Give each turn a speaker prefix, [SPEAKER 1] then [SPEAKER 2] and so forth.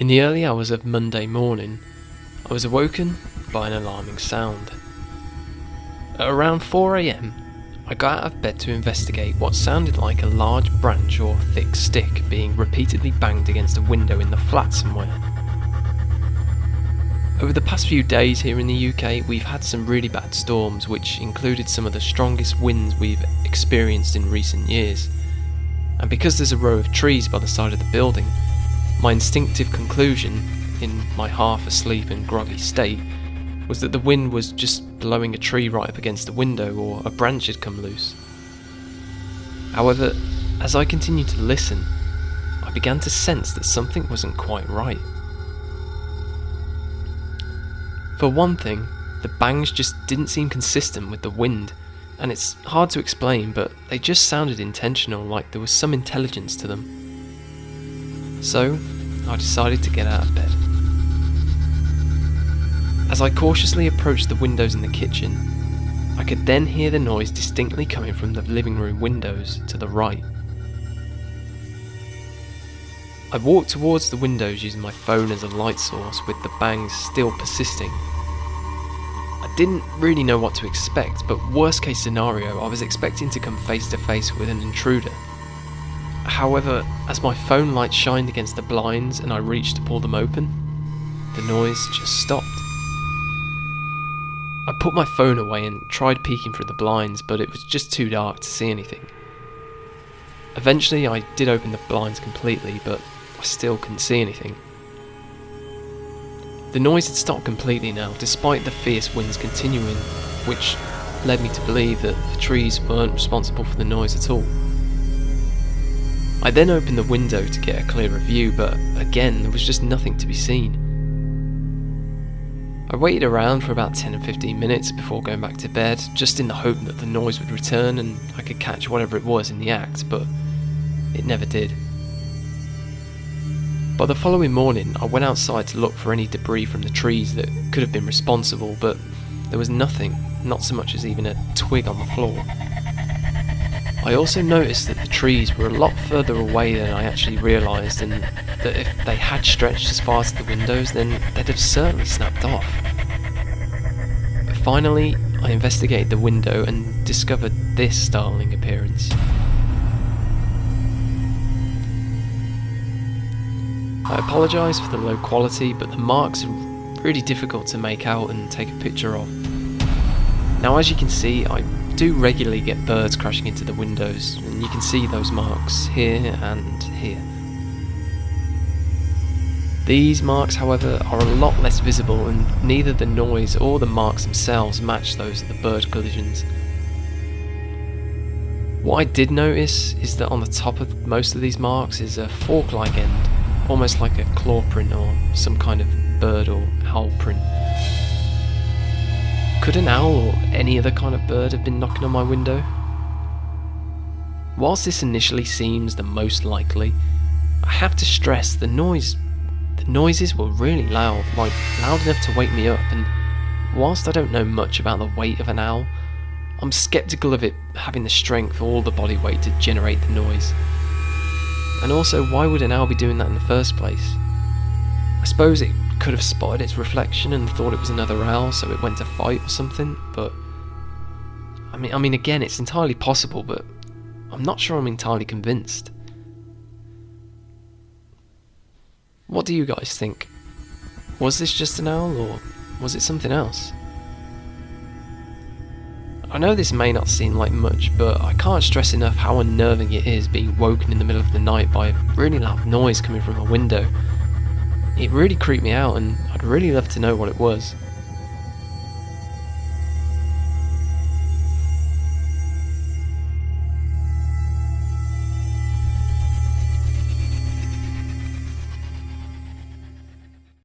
[SPEAKER 1] In the early hours of Monday morning, I was awoken by an alarming sound. At around 4 AM, I got out of bed to investigate what sounded like a large branch or thick stick being repeatedly banged against a window in the flat somewhere. Over the past few days here in the UK, we've had some really bad storms, which included some of the strongest winds we've experienced in recent years. And because there's a row of trees by the side of the building, my instinctive conclusion, in my half asleep and groggy state, was that the wind was just blowing a tree right up against the window, or a branch had come loose. However, as I continued to listen, I began to sense that something wasn't quite right. For one thing, the bangs just didn't seem consistent with the wind, and it's hard to explain, but they just sounded intentional, like there was some intelligence to them. So, I decided to get out of bed. As I cautiously approached the windows in the kitchen, I could then hear the noise distinctly coming from the living room windows to the right. I walked towards the windows using my phone as a light source, with the bangs still persisting. I didn't really know what to expect, but worst case scenario, I was expecting to come face to face with an intruder. However, as my phone light shined against the blinds and I reached to pull them open, the noise just stopped. I put my phone away and tried peeking through the blinds, but it was just too dark to see anything. Eventually I did open the blinds completely, but I still couldn't see anything. The noise had stopped completely now, despite the fierce winds continuing, which led me to believe that the trees weren't responsible for the noise at all. I then opened the window to get a clearer view, but again there was just nothing to be seen. I waited around for about 10 or 15 minutes before going back to bed, just in the hope that the noise would return and I could catch whatever it was in the act, but it never did. By the following morning, I went outside to look for any debris from the trees that could have been responsible, but there was nothing, not so much as even a twig on the floor. I also noticed that the trees were a lot further away than I actually realised, and that if they had stretched as far as the windows, then they'd have certainly snapped off. But finally, I investigated the window and discovered this startling appearance. I apologise for the low quality, but the marks are really difficult to make out and take a picture of. Now, as you can see, I do regularly get birds crashing into the windows, and you can see those marks here and here. These marks, however, are a lot less visible, and neither the noise or the marks themselves match those of the bird collisions. What I did notice is that on the top of most of these marks is a fork-like end, almost like a claw print or some kind of bird or owl print. Could an owl or any other kind of bird have been knocking on my window? Whilst this initially seems the most likely, I have to stress the noises were really loud, like loud enough to wake me up, and whilst I don't know much about the weight of an owl, I'm sceptical of it having the strength or the body weight to generate the noise. And also, why would an owl be doing that in the first place? I suppose it could have spotted its reflection and thought it was another owl, so it went to fight or something, but I mean again, it's entirely possible, but I'm not sure I'm entirely convinced. What do you guys think? Was this just an owl, or was it something else? I know this may not seem like much, but I can't stress enough how unnerving it is being woken in the middle of the night by a really loud noise coming from a window. It really creeped me out, and I'd really love to know what it was.